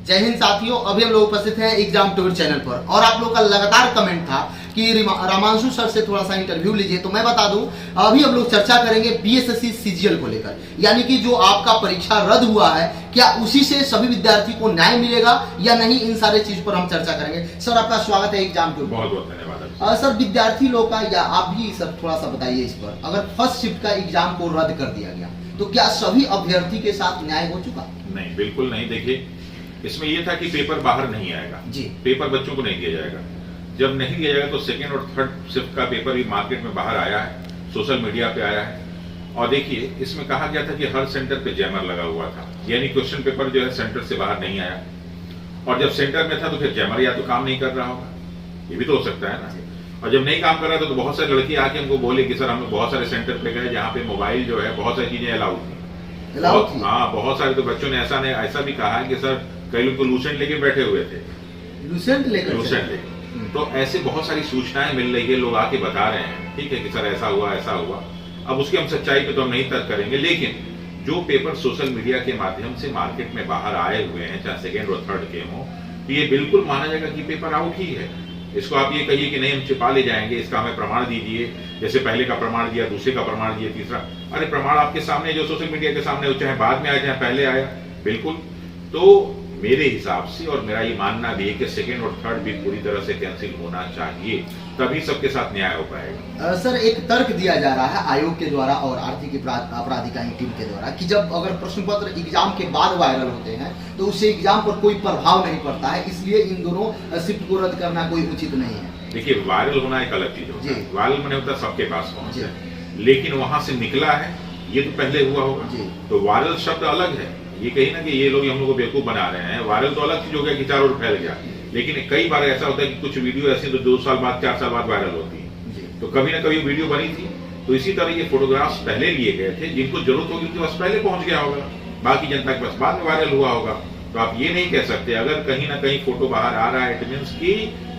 जय हिंद साथियों, अभी हम लोग उपस्थित हैं एग्जाम टूर चैनल पर और आप लोग का लगातार कमेंट था कि रामांशु सर से थोड़ा सा इंटरव्यू लीजिए। तो मैं बता दूं, अभी हम लोग चर्चा करेंगे बीएसएससी सीजीएल को लेकर, यानी कि जो आपका परीक्षा रद्द हुआ है, क्या उसी से सभी विद्यार्थी को न्याय मिलेगा या नहीं, इन सारे चीज पर हम चर्चा करेंगे। सर आपका स्वागत है एग्जाम टूर। बहुत बहुत धन्यवाद। सर विद्यार्थी लोग का, या आप भी सर थोड़ा सा बताइए इस पर, अगर फर्स्ट शिफ्ट का एग्जाम को रद्द कर दिया गया तो क्या सभी अभ्यर्थी के साथ न्याय हो चुका? नहीं, बिल्कुल नहीं। देखिए, इसमें यह था कि पेपर बाहर नहीं आएगा जी, पेपर बच्चों को नहीं दिया जाएगा। जब नहीं दिया जाएगा तो सेकेंड और थर्ड शिफ्ट का पेपर भी मार्केट में बाहर आया है, सोशल मीडिया पे आया है। और देखिए, इसमें कहा गया था कि हर सेंटर पे जैमर लगा हुआ था, यानी क्वेश्चन पेपर जो है सेंटर से बाहर नहीं आया। और जब सेंटर में था तो फिर जैमर या तो काम नहीं कर रहा होगा, ये भी तो हो सकता है ना। और जब नहीं काम कर रहा था तो बहुत सारी लड़की आके हमको बोले कि सर हम लोग बहुत सारे सेंटर पे गए जहाँ पे मोबाइल जो है, बहुत सारी चीजें अलाउड थी। हाँ, बहुत सारे तो बच्चों ने ऐसा भी कहा है कि सर कई लोग तो लूसेंट लेके बैठे हुए थे, लूसेंट लेके। तो ऐसे बहुत सारी सूचनाएं मिल रही है, लोग आके बता रहे हैं, ठीक है कि सर ऐसा हुआ ऐसा हुआ। अब उसकी हम सच्चाई पे तो हम नहीं तर्क करेंगे, लेकिन जो पेपर सोशल मीडिया के माध्यम से मार्केट में बाहर आए हुए हैं, चाहे सेकेंड और थर्ड के हों, तो ये बिल्कुल माना जाएगा कि पेपर आउट ही है। इसको आप ये कहिए कि नहीं हम छिपा ले जाएंगे, इसका हमें प्रमाण दीजिए, जैसे पहले का प्रमाण दिया, दूसरे का प्रमाण दिया, तीसरा। अरे प्रमाण आपके सामने, जो सोशल मीडिया के सामने हो, चाहे बाद में आया चाहे पहले आया, बिल्कुल। तो मेरे हिसाब से और मेरा ये मानना भी है कि सेकेंड और थर्ड भी पूरी तरह से कैंसिल होना चाहिए, तभी सबके साथ न्याय हो पाएगा। सर एक तर्क दिया जा रहा है आयोग के द्वारा और आर्थिक अपराधिकारी टीम के द्वारा कि जब अगर प्रश्न पत्र एग्जाम के बाद वायरल होते हैं तो उससे एग्जाम पर कोई प्रभाव नहीं पड़ता है, इसलिए इन दोनों शिफ्ट को रद्द करना कोई उचित नहीं है। देखिए, वायरल होना एक अलग चीज होता है, वायरल मैंने होता सबके पास पहुंच है, लेकिन वहां से निकला है ये तो पहले हुआ होगा। तो वायरल शब्द अलग है, ये कहीं ना कि ये लोग हम लोग को बेवकूफ बना रहे हैं। वायरल तो अलग चीज हो गया कि चारों ओर फैल गया, लेकिन कई बार ऐसा होता है कि कुछ वीडियो ऐसी तो 2 साल बाद 4 साल बाद वायरल होती है, तो कभी ना कभी वीडियो बनी थी। तो इसी तरह ये फोटोग्राफ्स पहले लिए गए थे, जिनको जरूरत होगी उनके पास पहले पहुंच गया होगा, बाकी जनता के पास बाद में वायरल हुआ होगा। तो आप ये नहीं कह सकते अगर कहीं ना कहीं फोटो बाहर आ रहा है, इट मीन्स की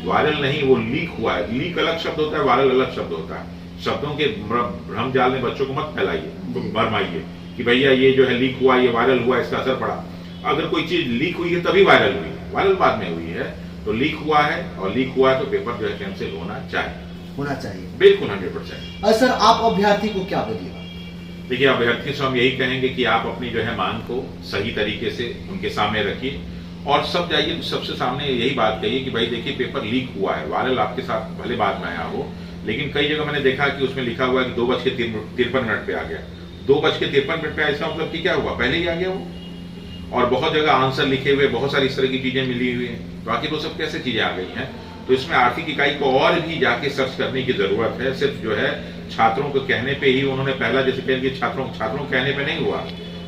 वायरल नहीं, वो लीक हुआ है। लीक अलग शब्द होता है, वायरल अलग शब्द होता है। शब्दों के भ्रम जाल में बच्चों को मत फैलाइए, भरमाइए कि भैया ये जो है लीक हुआ, ये वायरल हुआ, इसका असर पड़ा। अगर कोई चीज लीक हुई है तभी वायरल हुई है, वायरल बाद में हुई है। तो लीक हुआ है और लीक हुआ है तो पेपर जो है कैंसिल होना चाहिए, बिल्कुल 100%। सर आप अभ्यर्थी को क्या बोलिएगा? देखिए, अभ्यर्थी से हम यही कहेंगे कि आप अपनी जो है मांग को सही तरीके से उनके सामने रखिए और सब जाइए सबसे सामने यही बात कहिए कि भाई देखिए पेपर लीक हुआ है, वायरल आपके साथ भले बाद में आया हो, लेकिन कई जगह मैंने देखा कि उसमें लिखा हुआ है कि 2:53 पे आ गया। 2:53 पे आया, इसका मतलब कि क्या हुआ, पहले ही आ गया वो। और बहुत जगह आंसर लिखे हुए, बहुत सारी इस तरह की चीजें मिली हुई है, तो आखिर वो सब कैसे चीजें आ गई हैं? तो इसमें आर्थिक इकाई को और भी जाके सर्च करने की जरूरत है। सिर्फ जो है छात्रों को कहने पे ही उन्होंने पहला जैसे कह दिया, छात्रों कहने पे नहीं हुआ,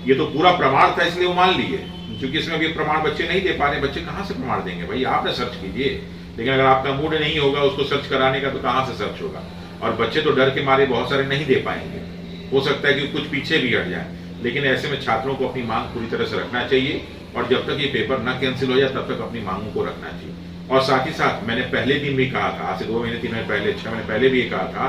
ये तो पूरा प्रमाण था इसलिए वो मान लिए। क्योंकि इसमें भी प्रमाण बच्चे नहीं दे पा रहे, बच्चे कहाँ से प्रमाण देंगे भाई? आपने सर्च कीजिए, लेकिन अगर आपका मूड नहीं होगा उसको सर्च कराने का तो कहाँ से सर्च होगा? और बच्चे तो डर के मारे बहुत सारे नहीं दे पाएंगे, हो सकता है कि कुछ पीछे भी हट जाए। लेकिन ऐसे में छात्रों को अपनी मांग पूरी तरह से रखना चाहिए और जब तक ये पेपर ना कैंसिल हो जाए तब तक अपनी मांगों को रखना चाहिए। और साथ ही साथ मैंने पहले दिन भी कहा था, आज से 2 महीने 3 महीने पहले 6 महीने पहले भी ये कहा था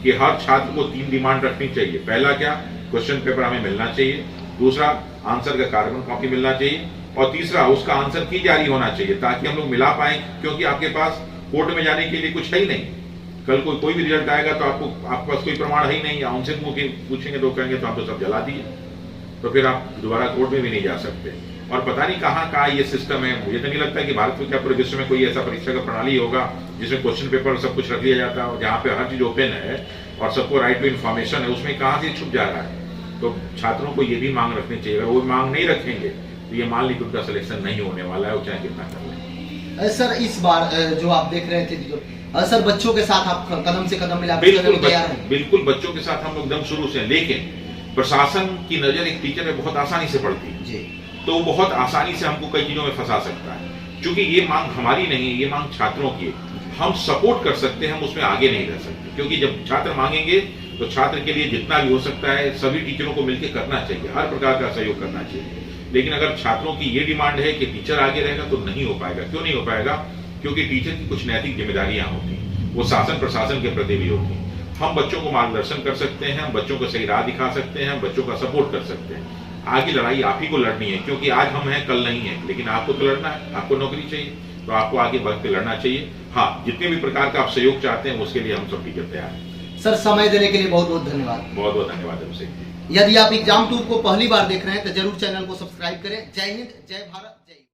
कि हर छात्र को 3 डिमांड रखनी चाहिए। पहला क्या, क्वेश्चन पेपर हमें मिलना चाहिए, दूसरा आंसर का कार्बन कॉपी मिलना चाहिए, और तीसरा उसका आंसर की जारी होना चाहिए ताकि हम लोग मिला पाए। क्योंकि आपके पास कोर्ट में जाने के लिए कुछ है ही नहीं, कल कोई भी रिजल्ट आएगा तो आपके पास कोई प्रमाण है ही नहीं, या उनसे पूछेंगे तो कहेंगे तो आप तो सब जला दिए, तो फिर आप दोबारा कोर्ट में भी नहीं जा सकते। और पता नहीं कहाँ ये सिस्टम है। मुझे तो नहीं लगता कि भारत में क्या पूरे विश्व में कोई ऐसा परीक्षा का प्रणाली होगा जिसमें क्वेश्चन पेपर सब कुछ रख लिया जाता है, जहाँ पे हर चीज ओपन है और सबको राइट टू इन्फॉर्मेशन है, उसमें कहाँ से छुप जा रहा है? तो छात्रों को ये भी मांग रखनी चाहिए। अगर वो मांग नहीं रखेंगे तो ये मान ली कि उनका सिलेक्शन नहीं होने वाला है, वो चाहे कितना कर ले। सर इस बार जो आप देख रहे थे सर, बच्चों के साथ आप कदम से कदम मिला बिल्कुल बच्चों के साथ हम लोग एकदम शुरू से, लेकिन प्रशासन की नजर एक टीचर में बहुत आसानी से पड़ती है, तो बहुत आसानी से हमको कई चीजों में फंसा सकता है। क्योंकि ये मांग हमारी नहीं है, ये मांग छात्रों की है। हम सपोर्ट कर सकते हैं, हम उसमें आगे नहीं रह सकते, क्योंकि जब छात्र मांगेंगे तो छात्र के लिए जितना भी हो सकता है सभी टीचरों को मिलकर करना चाहिए, हर प्रकार का सहयोग करना चाहिए। लेकिन अगर छात्रों की ये डिमांड है कि टीचर आगे रहेगा तो नहीं हो पाएगा। क्यों नहीं हो पाएगा? क्योंकि टीचर की कुछ नैतिक जिम्मेदारियां होती हैं, वो शासन प्रशासन के प्रति भी होती हैं। हम बच्चों को मार्गदर्शन कर सकते हैं, हम बच्चों को सही राह दिखा सकते हैं, हम बच्चों का सपोर्ट कर सकते हैं, आगे लड़ाई आप ही को लड़नी है, क्योंकि आज हम हैं कल नहीं है, लेकिन आपको तो लड़ना है, आपको नौकरी चाहिए, तो आपको आगे बढ़ के लड़ना चाहिए। हाँ, जितने भी प्रकार का आप सहयोग चाहते हैं उसके लिए हम सब टीचर तैयार हैं। सर, समय देने के लिए बहुत बहुत धन्यवाद। बहुत बहुत धन्यवाद अभिषेक जी। यदि आप एग्जाम टूर को पहली बार देख रहे हैं तो जरूर चैनल को सब्सक्राइब करें। जय हिंद, जय भारत।